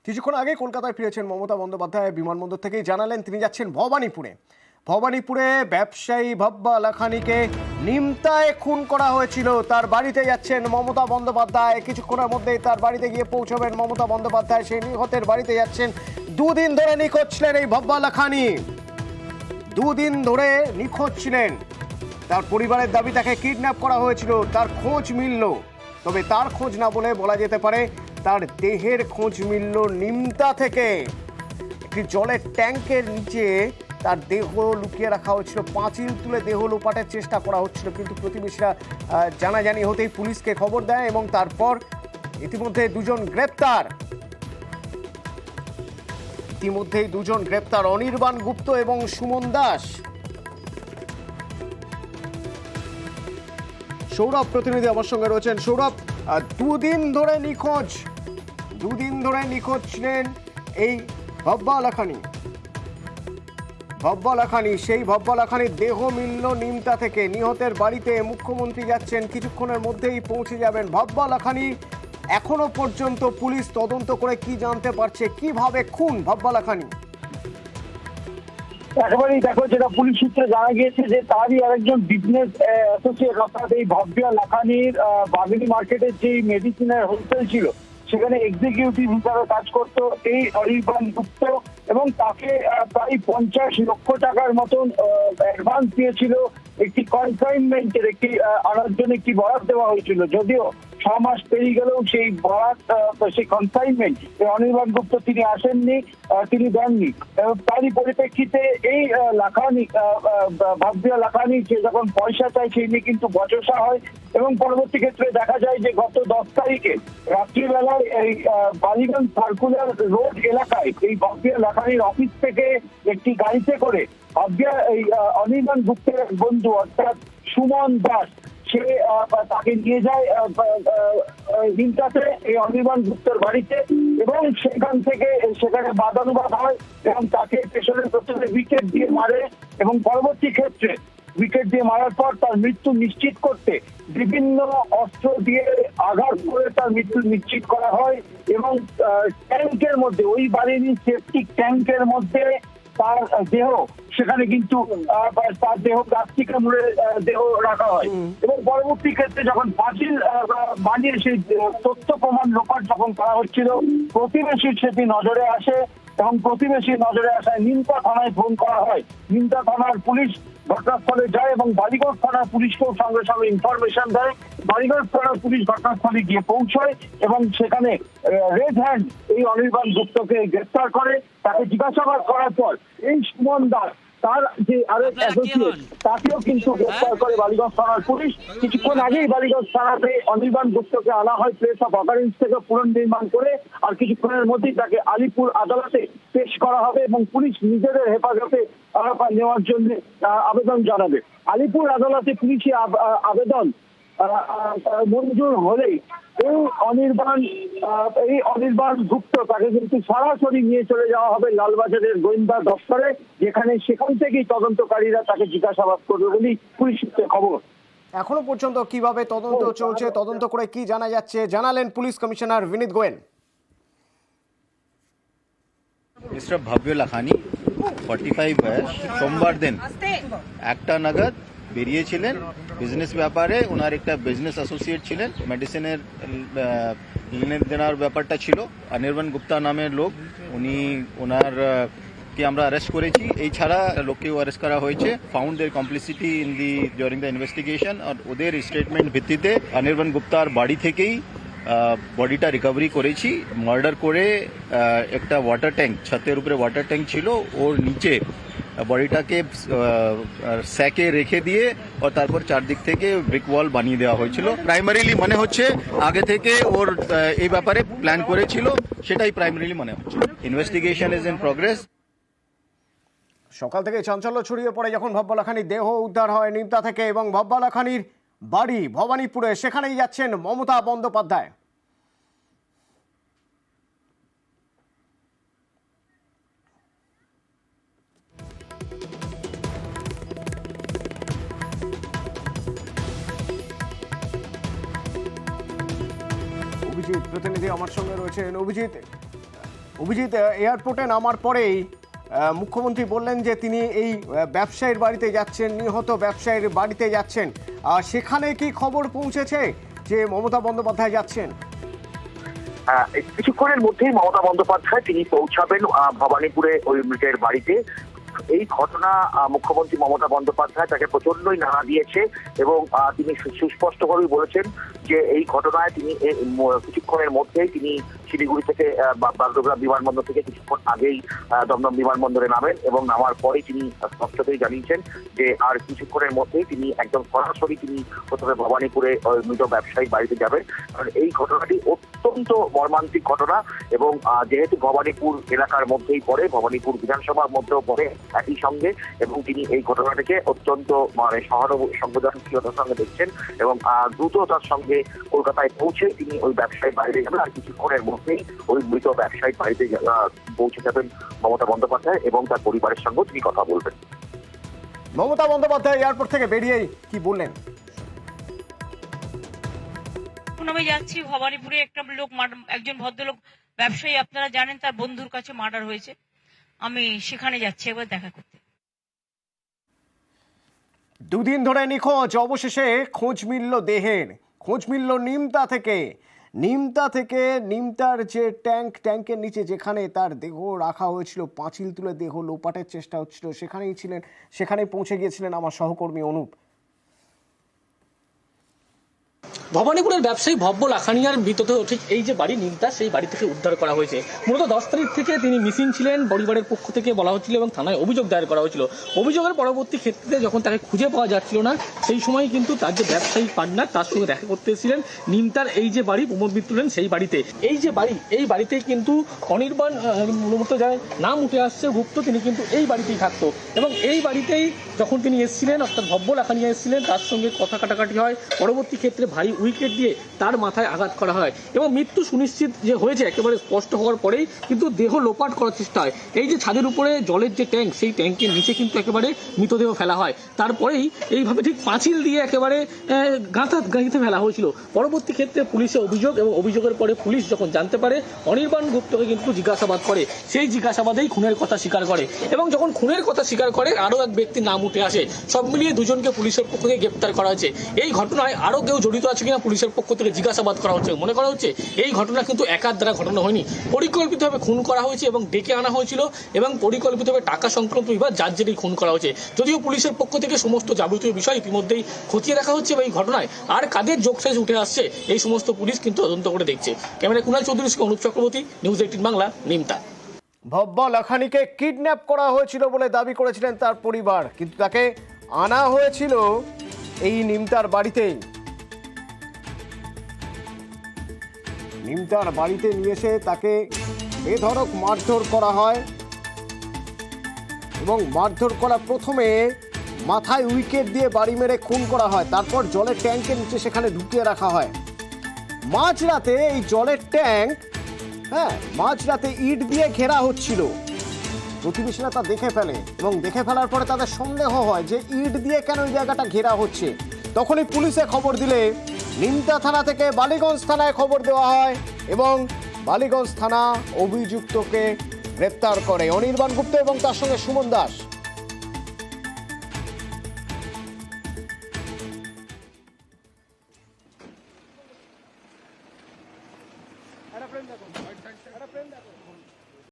কিছুক্ষণ আগে কলকাতায় ফিরেছেন মমতা বন্দ্যোপাধ্যায়। বিমানবন্দর থেকেই জানালেন তিনি যাচ্ছেন ভবানীপুরে। ভবানীপুরে ব্যবসায়ী ভব্বা লাখানিকে নিমতায় খুন করা হয়েছিল, তার বাড়িতে যাচ্ছেন মমতা বন্দ্যোপাধ্যায়। কিছুক্ষণের মধ্যেই তার বাড়িতে গিয়ে পৌঁছবেন মমতা বন্দ্যোপাধ্যায়। সেই নিহতের বাড়িতে যাচ্ছেন। দুদিন ধরে নিখোঁজ ছিলেন এই ভব্বা লাখানি, দুদিন ধরে নিখোঁজ ছিলেন। তার পরিবারের দাবি তাকে কিডন্যাপ করা হয়েছিল, তার খোঁজ মিলল। তবে তার খোঁজ না বলে বলা যেতে পারে তার দেহের খোঁজ মিলল নিমতা থেকে। একটি জলের ট্যাঙ্কের নিচে তার দেহ লুকিয়ে রাখা হচ্ছিল। পাঁচিল তুলে দেহ লোপাটের চেষ্টা করা হচ্ছিল, কিন্তু প্রতিবেশীরা জানাজানি হতেই পুলিশকে খবর দেয় এবং তারপর ইতিমধ্যে দুজন গ্রেপ্তার। ইতিমধ্যেই দুজন গ্রেপ্তার, অনির্বাণ গুপ্ত এবং সুমন দাস। সৌরভ প্রতিনিধি আমার সঙ্গে রয়েছেন। সৌরভ, দুদিন ধরে নিখোঁজ ছিলেন এই ভব্বা লাখানি। সেই ভব্বা লাখানির দেহ মিলল নিমতা থেকে। নিহতের বাড়িতে মুখ্যমন্ত্রী যাচ্ছেন, কিছুক্ষণের মধ্যেই পৌঁছে যাবেন। ভব্বা লাখানি এখনো পর্যন্ত পুলিশ তদন্ত করে কি জানতে পারছে, কিভাবে খুন ভব্বা লাখানি? একেবারেই দেখো, যেটা পুলিশ সূত্রে জানা গিয়েছে যে তারই আরেকজন বিজনেস অ্যাসোসিয়েট অর্থাৎ এই ভব্বা লাখানির বাগিনী মার্কেটের যে মেডিসিনের হোলসেল ছিল সেখানে এক্সিকিউটিভ হিসাবে কাজ করতো এই অনির্বাণ গুপ্ত, এবং তাকে প্রায় 50 লক্ষ টাকার মতন অ্যাডভান্স দিয়েছিল। একটি কনসাইনমেন্টের একটি আনার জন্য একটি বরাদ দেওয়া হয়েছিল, যদিও 6 মাস পেরিয়ে গেলেও সেই বরাদ সেই কনসাইনমেন্ট অনির্বাণ গুপ্ত তিনি আসেননি, তিনি দেননি। তারই পরিপ্রেক্ষিতে এই লাখানি ভব্বা লাখানি সে যখন পয়সা চায় সেই নিয়ে কিন্তু বচসা হয়, এবং পরবর্তী ক্ষেত্রে দেখা যায় যে গত 10 তারিখে রাত্রিবেলায় এই বালিগঞ্জ সার্কুলার রোড এলাকায় এই ভব্বা লাখানির অফিস থেকে একটি গাড়িতে করে এই অনির্বাণ গুপ্তের বন্ধু অর্থাৎ সুমন দাস সে তাকে নিয়ে যায় নিমতাতে এই অনির্বাণ গুপ্তের বাড়িতে, এবং সেখানে বাদানুবাদ হয় এবং তাকে পেছনের প্রথমে উইকেট দিয়ে মারে, এবং পরবর্তী ক্ষেত্রে উইকেট দিয়ে মারার পর তার মৃত্যু নিশ্চিত করতে বিভিন্ন অস্ত্র দিয়ে আঘাত করে তার মৃত্যু নিশ্চিত করা হয়। এবং ট্যাঙ্কের মধ্যে, ওই বাড়ির সেপটিক ট্যাঙ্কের মধ্যে তার দেহ, সেখানে কিন্তু তার দেহ প্লাস্টিকের মুড়ে দেহ রাখা হয়, এবং পরবর্তী ক্ষেত্রে যখন পাঁচিল বানিয়ে সেই তথ্য প্রমাণ লোপাট যখন করা হচ্ছিল, প্রতিবেশীর সেটি নজরে আসে, এবং প্রতিবেশীর নজরে আসায় নিমতা থানায় ফোন করা হয়। নিমতা থানার পুলিশ ঘটনাস্থলে যায় এবং বালিগঞ্জ থানার পুলিশকেও সঙ্গে সঙ্গে ইনফরমেশন দেয়। বালিগঞ্জ থানার পুলিশ ঘটনাস্থলে গিয়ে পৌঁছয় এবং সেখানে রেড হ্যান্ড এই অনির্বাণ গুপ্তকে গ্রেফতার করে। তাকে জিজ্ঞাসাবাদ করার পর এই সুমন দাস তার যে আরেক অ্যাসোসিয়েট তাকেও কিন্তু গ্রেফতার করে বালিগঞ্জ থানার পুলিশ। কিছুক্ষণ আগেই বালিগঞ্জ থানাতে অনির্বাণ গুপ্তকে আনা হয় প্লেস অফ অকারেন্স থেকে পুনর্নির্মাণ করে, আর কিছুক্ষণের মধ্যেই তাকে আলিপুর আদালতে পেশ করা হবে এবং পুলিশ নিজেদের হেফাজতে নেওয়ার জন্য আবেদন জানাবে। আলিপুর আদালতে পুলিশি আবেদন মঞ্জুর হলেই এই অনির্বাণ গুপ্ত তাকে কিন্তু সরাসরি নিয়ে চলে যাওয়া হবে লালবাজারের গোয়েন্দা দপ্তরে, সেখান থেকেই তদন্তকারীরা তাকে জিজ্ঞাসাবাদ করবে বলেই পুলিশ সূত্রে খবর। এখনো পর্যন্ত কিভাবে তদন্ত চলছে, তদন্ত করে কি জানা যাচ্ছে, জানালেন পুলিশ কমিশনার বিনীত গোয়েল। মিস্টার ভব্বা লাখানি 45 বয়স, সোমবার দিন 1টা নাগাদ বেরিয়েছিলেন বিজনেস ব্যাপারে। ওনার একটা বিজনেস অ্যাসোসিয়েট ছিলেন, মেডিসিনের লেনের দেনার ব্যাপারটা ছিল। অনির্বাণ গুপ্তা নামের লোক, ওনারকে আমরা অ্যারেস্ট করেছি। এই ছাড়া লোককেও অ্যারেস্ট করা হয়েছে। Found their complicity during the investigation. আর ওদের স্টেটমেন্ট ভিত্তিতে অনির্বাণ গুপ্তার বাড়ি থেকেই বডিটা রিকভারি করেছি। মার্ডার করে একটা ওয়াটার ট্যাঙ্ক, ছাদের উপরে ওয়াটার ট্যাঙ্ক ছিল, ওর নিচে বডিটাকে স্যাকে রেখে দিয়ে ও তারপর চারদিক থেকে ব্রিক ওয়াল বানিয়ে দেওয়া হয়েছিল। প্রাইমারিলি মনে হচ্ছে আগে থেকে ওর এই ব্যাপারে প্ল্যান করেছিল, সেটাই প্রাইমারিলি মনে হচ্ছে। Investigation is in progress. সকাল থেকে চাঞ্চল্য ছড়িয়ে পড়ে যখন ভব্বা লাখানির দেহ উদ্ধার হয় নিমতা থেকে, এবং ভব্বা লাখানির বাড়ি ভবানীপুরে, সেখানেই যাচ্ছেন মমতা বন্দ্যোপাধ্যায়। অভিজিৎ প্রতিনিধি আমার সঙ্গে রয়েছেন। অভিজিৎ, অভিজিৎ, এয়ারপোর্টে নামার পরেই মুখ্যমন্ত্রী বললেন যে তিনি এই ব্যবসায়ীর বাড়িতে যাচ্ছেন, নিহত ব্যবসায়ীর বাড়িতে যাচ্ছেন। সেখানে কি খবর পৌঁছেছে যে মমতা বন্দ্যোপাধ্যায় যাচ্ছেন? কিছুক্ষণের মধ্যেই মমতা বন্দ্যোপাধ্যায় তিনি পৌঁছাবেন ভবানীপুরে ওই মৃতের বাড়িতে। এই ঘটনা মুখ্যমন্ত্রী মমতা বন্দ্যোপাধ্যায় তাকে প্রচন্ডই নাড়া দিয়েছে এবং তিনি সুস্পষ্টভাবেই বলেছেন যে এই ঘটনায় তিনি কিছুক্ষণের মধ্যেই তিনি শিলিগুড়ি থেকে বাগডোগরা বিমানবন্দর থেকে কিছুক্ষণ আগেই দমদম বিমানবন্দরে নামেন এবং নামার পরেই তিনি স্পষ্টতই জানিয়েছেন যে আর কিছুক্ষণের মধ্যেই তিনি একদম সরাসরি তিনি প্রথমে ভবানীপুরে মৃত ব্যবসায়ী বাড়িতে যাবেন। কারণ এই ঘটনাটি অত্যন্ত মর্মান্তিক ঘটনা এবং যেহেতু ভবানীপুর এলাকার মধ্যেই পড়ে, ভবানীপুর বিধানসভার মধ্যেও পড়ে একই সঙ্গে, এবং তিনি এই ঘটনাটিকে অত্যন্ত সংবেদনশীলতার সঙ্গে দেখছেন এবং দ্রুততার সঙ্গে কলকাতায় পৌঁছে তিনি ওই ব্যবসায়ী বাড়িতে যাবেন। আর কিছুক্ষণের মধ্যেই ওই মৃত ব্যবসায়ী বাড়িতে পৌঁছে যাবেন মমতা বন্দ্যোপাধ্যায় এবং তার পরিবারের সঙ্গে তিনি কথা বলবেন। মমতা বন্দ্যোপাধ্যায় এয়ারপোর্ট থেকে বেরিয়েই কি বললেন? আমি যাচ্ছি ভবানীপুরে, একজন ভদ্রলোক ব্যবসায়ী, আপনারা জানেন তার বন্ধুর কাছে মার্ডার হয়েছে, আমি সেখানে যাচ্ছি একবার দেখা করতে। দুদিন ধরে নিখোঁজ, অবশেষে খোঁজ মিলল দেহের। খোঁজ মিলল নিমতা থেকে। নিমতার যে ট্যাঙ্কের নিচে যেখানে তার দেহ রাখা হয়েছিল, পাঁচিল তুলে দেহ লোপাটের চেষ্টা হচ্ছিল, সেখানেই পৌঁছে গিয়েছিলেন আমার সহকর্মী অনুপ। ভবানীপুরের ব্যবসায়ী ভব্য লাখানিয়ার মৃতদেহ ঠিক এই যে বাড়ি নিমতা, সেই বাড়ি থেকে উদ্ধার করা হয়েছে। মূলত 10 তারিখ থেকে তিনি মিসিং ছিলেন, পরিবারের পক্ষ থেকে বলা হচ্ছিল এবং থানায় অভিযোগ দায়ের করা হয়েছিল। অভিযোগের পরবর্তী ক্ষেত্রে যখন তাকে খুঁজে পাওয়া যাচ্ছিল না, সেই সময় কিন্তু তার যে ব্যবসায়ী পার্টনার তার সঙ্গে দেখা করতে এসেছিলেন নিমতার এই যে বাড়ি প্রমোদ মিত্র লেন, সেই বাড়িতে। এই যে বাড়ি, এই বাড়িতেই কিন্তু অনির্বাণ মূলত যায় নাম উঠে আসছে গুপ্ত, তিনি কিন্তু এই বাড়িতেই থাকতো এবং এই বাড়িতেই যখন তিনি এসেছিলেন, অর্থাৎ ভব্য লাখানিয়া এসেছিলেন, তার সঙ্গে কথা কাটাকাটি হয়। পরবর্তী ক্ষেত্রে ভারী উইকেট দিয়ে তার মাথায় আঘাত করা হয় এবং মৃত্যু সুনিশ্চিত যে হয়েছে একেবারে স্পষ্ট হওয়ার পরেই কিন্তু দেহ লোপাট করার চেষ্টা হয়। এই যে ছাদের উপরে জলের যে ট্যাঙ্ক, সেই ট্যাঙ্কের নিচে কিন্তু একেবারে মৃতদেহ ফেলা হয়। তারপরেই এইভাবে ঠিক পাঁচিল দিয়ে একেবারে গাঁথে ফেলা হয়েছিল। পরবর্তী ক্ষেত্রে পুলিশে অভিযোগ এবং অভিযোগের পরে পুলিশ যখন জানতে পারে, অনির্বাণ গুপ্তকে কিন্তু জিজ্ঞাসাবাদ করে। সেই জিজ্ঞাসাবাদেই খুনের কথা স্বীকার করে এবং যখন খুনের কথা স্বীকার করে আরও এক ব্যক্তির নাম উঠে আসে। সব মিলিয়ে দুজনকে পুলিশের পক্ষ থেকে গ্রেপ্তার করা হয়েছে। এই ঘটনায় আরও কেউ জড়িত আছে কিনা পুলিশের পক্ষ থেকে জিজ্ঞাসাবাদ করা হচ্ছে। মনে করা হচ্ছে এই ঘটনা কিন্তু একার দ্বারা ঘটনা হয়নি, পরিকল্পিতভাবে খুন করা হয়েছে এবং ডেকে আনা হয়েছিল এবং পরিকল্পিতভাবে টাকা সংক্রান্ত বিবাদ, যার জেরেই খুন করা হয়েছে। যদিও পুলিশের পক্ষ থেকে সমস্ত যাবতীয় বিষয় ইতিমধ্যেই খতিয়ে রাখা হচ্ছে এবং এই ঘটনায় আর কাদের যোগসাজ উঠে আসছে এই সমস্ত পুলিশ কিন্তু তদন্ত করে দেখছে। ক্যামেরায় কুণাল চৌধুরীর সঙ্গে অনুপ চক্রবর্তী, নিউজ 18 বাংলা, নিমতা। ভব্য লাখানিকে কিডন্যাপ করা হয়েছিল বলে দাবি করেছিলেন তার পরিবার, কিন্তু তাকে আনা হয়েছিল এই নিমতার বাড়িতেই। নিমতার বাড়িতে নিয়ে এসে তাকে বেধড়ক মারধর করা হয় এবং মারধর করা প্রথমে মাথায় উইকেট দিয়ে বাড়ি মেরে খুন করা হয়, তারপর জলের ট্যাঙ্কের নিচে সেখানে ঢুকিয়ে রাখা হয়। মাঝরাতে এই জলের ট্যাঙ্ক মাঝরাতে ইট দিয়ে ঘেরা হচ্ছিল। প্রতিবেশীরা তা দেখে ফেলে এবং দেখে ফেলার পরে তাদের সন্দেহ হয় যে ইট দিয়ে কেন ওই জায়গাটা ঘেরা হচ্ছে। তখনই পুলিশে খবর দিলে নিমতা থানা থেকে বালিগঞ্জ থানায় খবর দেওয়া হয় এবং বালিগঞ্জ থানা অভিযুক্তকে গ্রেপ্তার করে অনির্বাণ গুপ্ত এবং তার সঙ্গে সুমন দাস।